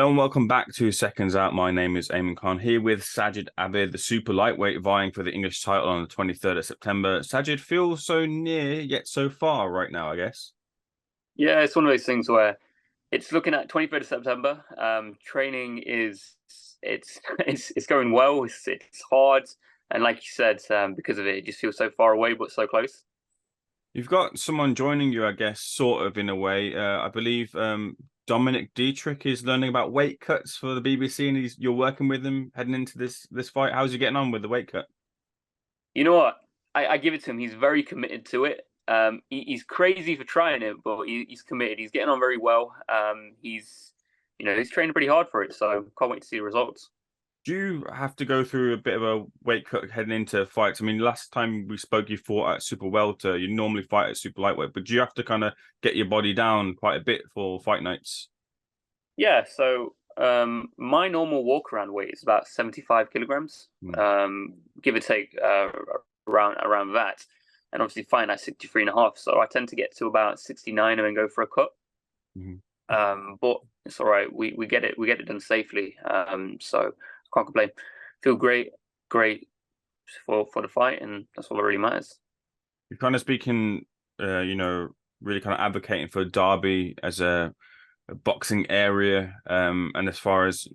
Hello and welcome back to Seconds Out. My name is Eamon Khan here with Sajid Abid, the super lightweight vying for the English title on the 23rd of September. Sajid feels so near yet so far right now, I guess. Yeah, it's one of those things where it's looking at 23rd of September. Training is it's going well. It's hard, and like you said, because of it, it just feels so far away but so close. You've got someone joining you, I guess, sort of in a way. I believe Dominic Dietrich is learning about weight cuts for the BBC, and you're working with him heading into this fight. How's he getting on with the weight cut? You know what? I give it to him. He's very committed to it. He's crazy for trying it, but he's committed. He's getting on very well. He's training pretty hard for it. So can't wait to see the results. Do you have to go through a bit of a weight cut heading into fights? I mean, last time we spoke, you fought at super welter. You normally fight at super lightweight, but do you have to kind of get your body down quite a bit for fight nights? Yeah. So my normal walk around weight is about 75 kilograms, Mm. give or take around that. And obviously fine at 63 and a half. So I tend to get to about 69 and then go for a cut. Mhm. But it's all right. We get it done safely. So I can't complain. Feel great for the fight, and that's all that really matters. You're kind of speaking, really kind of advocating for Derby as a boxing area. And as far as,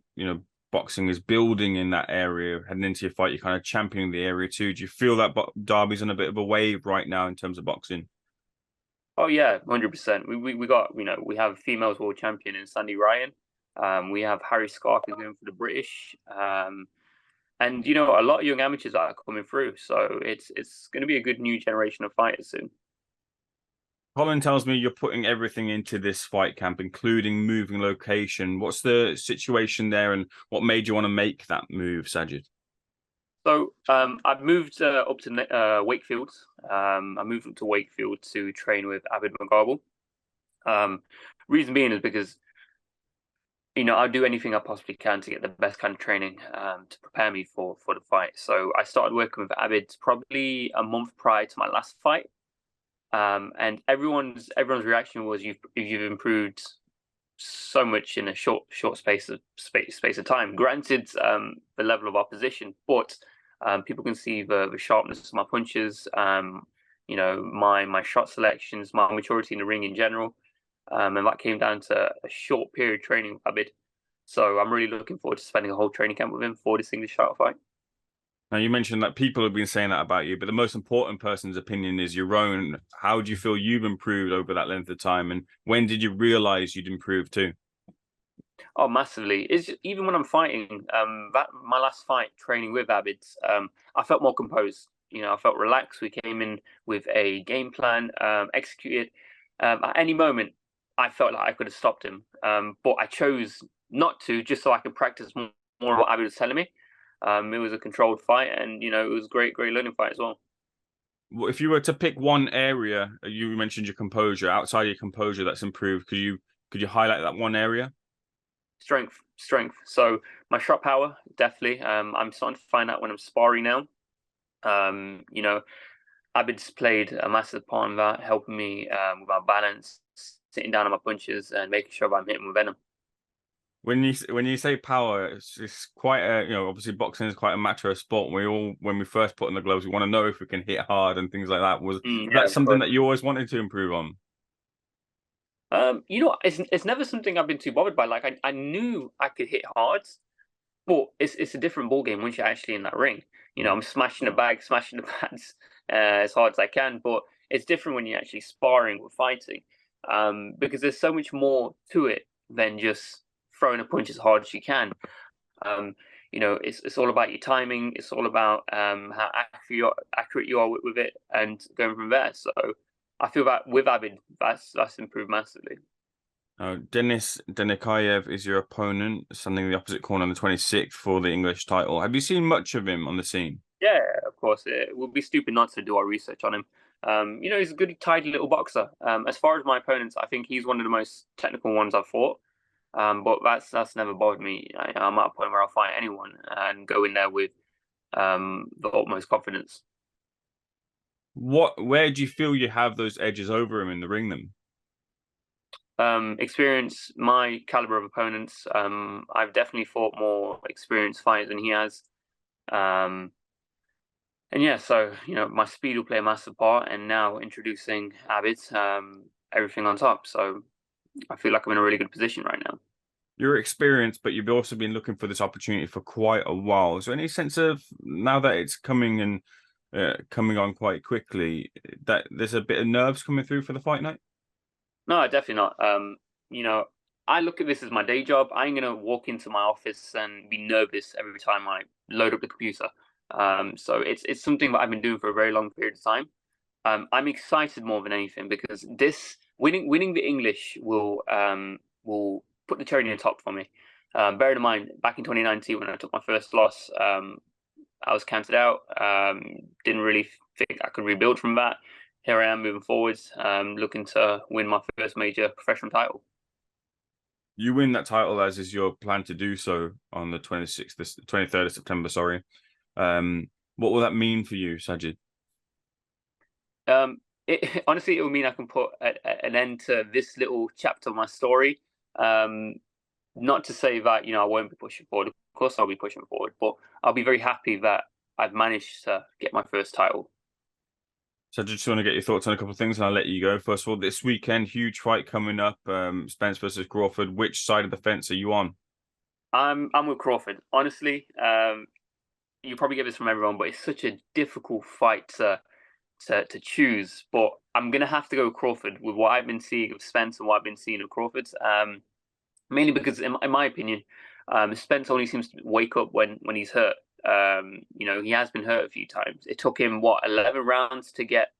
boxing is building in that area, heading into your fight, you're kind of championing the area too. Do you feel that Derby's on a bit of a wave right now in terms of boxing? Oh yeah, 100%. We got we have females world champion in Sandy Ryan. We have Harry Scarf is going for the British. And a lot of young amateurs are coming through, so it's going to be a good new generation of fighters soon. Colin tells me you're putting everything into this fight camp, including moving location. What's the situation there, and what made you want to make that move, Sajid? So I've moved up to Wakefield. I moved up to Wakefield to train with Abid McGarble. Um, Reason being is because I'll do anything I possibly can to get the best kind of training to prepare me for the fight. So I started working with Abid probably a month prior to my last fight, and everyone's reaction was you've improved so much in a short space of time. Granted, the level of opposition, but people can see the sharpness of my punches. My shot selections, my maturity in the ring in general, and that came down to a short period training with Abid. So I'm really looking forward to spending a whole training camp with him for this English title fight. Now, you mentioned that people have been saying that about you, but the most important person's opinion is your own. How do you feel you've improved over that length of time, and when did you realize you'd improved too? Oh, massively. Even when I'm fighting, that my last fight training with Abid, I felt more composed. I felt relaxed. We came in with a game plan, executed. At any moment, I felt like I could have stopped him, but I chose not to, just so I could practice more of what Abid was telling me. It was a controlled fight, and it was a great learning fight as well. Well, if you were to pick one area, you mentioned your composure. Outside your composure, that's improved. Could you highlight that one area? Strength. So my shot power, definitely. I'm starting to find out when I'm sparring now. You know, Abid's played a massive part in that, helping me with my balance, sitting down on my punches, and making sure I'm hitting with venom. When you say power, it's quite a, obviously boxing is quite a macho sport. When we first put on the gloves, we want to know if we can hit hard and things like that. Was Yeah, that of something course. that you always wanted to improve on? It's never something I've been too bothered by. Like I knew I could hit hard, but it's a different ball game once you're actually in that ring. I'm smashing the bag, smashing the pads as hard as I can, but it's different when you're actually sparring or fighting, because there's so much more to it than just throwing a punch as hard as you can. Um, it's all about your timing. It's all about how accurate you are with it, and going from there. So I feel that with Abid, that's improved massively. Denis Denikayev is your opponent, standing in the opposite corner on the 26th for the English title. Have you seen much of him on the scene? Yeah, of course. It would be stupid not to do our research on him. He's a good, tidy little boxer. As far as my opponents, I think he's one of the most technical ones I've fought. But that's never bothered me. I'm at a point where I'll fight anyone and go in there with the utmost confidence. Where do you feel you have those edges over him in the ring then? Experience, my caliber of opponents. I've definitely fought more experienced fighters than he has. And yeah, so my speed will play a massive part, and now introducing Abid, everything on top. So I feel like I'm in a really good position right now. You're experienced, but you've also been looking for this opportunity for quite a while. Is there any sense of, now that it's coming and coming on quite quickly, that there's a bit of nerves coming through for the fight night? No, definitely not. I look at this as my day job. I ain't gonna walk into my office and be nervous every time I load up the computer. So it's something that I've been doing for a very long period of time. I'm excited more than anything because this winning the English will put the cherry on the top for me. Bearing in mind, back in 2019 when I took my first loss, I was counted out. Didn't really think I could rebuild from that. Here I am moving forwards, looking to win my first major professional title. You win that title, as is your plan to do so, on the 23rd of September. Sorry. What will that mean for you, Sajid? Honestly, it will mean I can put an end to this little chapter of my story. Not to say that I won't be pushing forward. Of course, I'll be pushing forward, but I'll be very happy that I've managed to get my first title. So I just want to get your thoughts on a couple of things, and I'll let you go. First of all, this weekend, huge fight coming up, Spence versus Crawford. Which side of the fence are you on? I'm with Crawford. Honestly, you probably get this from everyone, but it's such a difficult fight to choose. But I'm gonna have to go with Crawford with what I've been seeing of Spence and what I've been seeing of Crawford. Mainly because, in my opinion, Spence only seems to wake up when he's hurt. He has been hurt a few times. It took him 11 rounds to get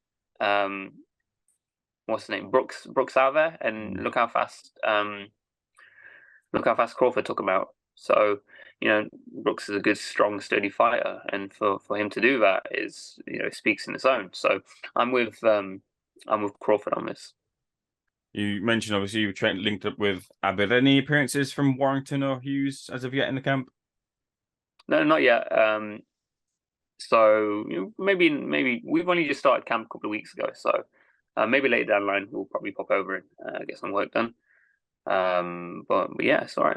what's the name, Brooks out there, and look how fast Crawford took him out. So Brooks is a good, strong, sturdy fighter, and for him to do that is speaks in its own. So I'm with Crawford on this. You mentioned, obviously, you've linked up with Abid. Any appearances from Warrington or Hughes as of yet in the camp? No, not yet. So maybe we've only just started camp a couple of weeks ago. So maybe later down the line we'll probably pop over and get some work done. But yeah, it's all right.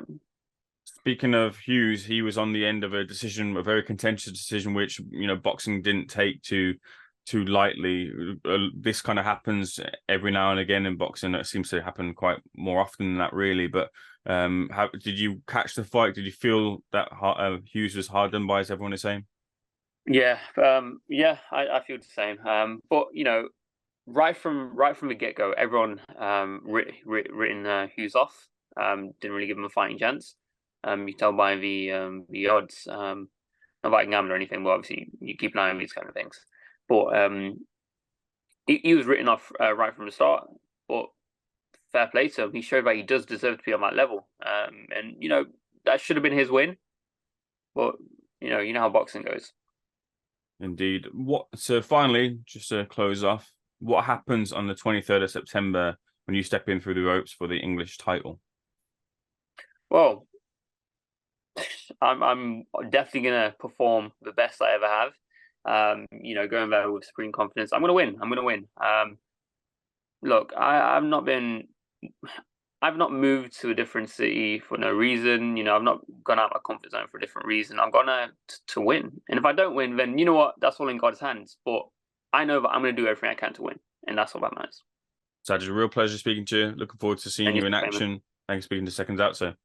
Speaking of Hughes, he was on the end of a decision, a very contentious decision, which boxing didn't take too lightly. This kind of happens every now and again in boxing. It seems to happen quite more often than that, really. But how did you catch the fight? Did you feel that Hughes was hard done by, as everyone is saying? Yeah, I feel the same. But right from the get go, everyone written Hughes off. Didn't really give him a fighting chance. You tell by the odds. Not about gambling or anything, but obviously you keep an eye on these kind of things. But he was written off right from the start. But fair play to him. He showed that he does deserve to be on that level. And that should have been his win. But you know how boxing goes. Indeed. So finally, just to close off, what happens on the 23rd of September when you step in through the ropes for the English title? Well, I'm definitely gonna perform the best I ever have. Going there with supreme confidence. I'm gonna win. Look, I've not moved to a different city for no reason. I've not gone out of my comfort zone for a different reason. I'm gonna to win. And if I don't win, then you know what? That's all in God's hands. But I know that I'm gonna do everything I can to win, and that's all that matters. Sajid, a real pleasure speaking to you. Looking forward to seeing you in action. Thanks for speaking to Seconds Out, sir.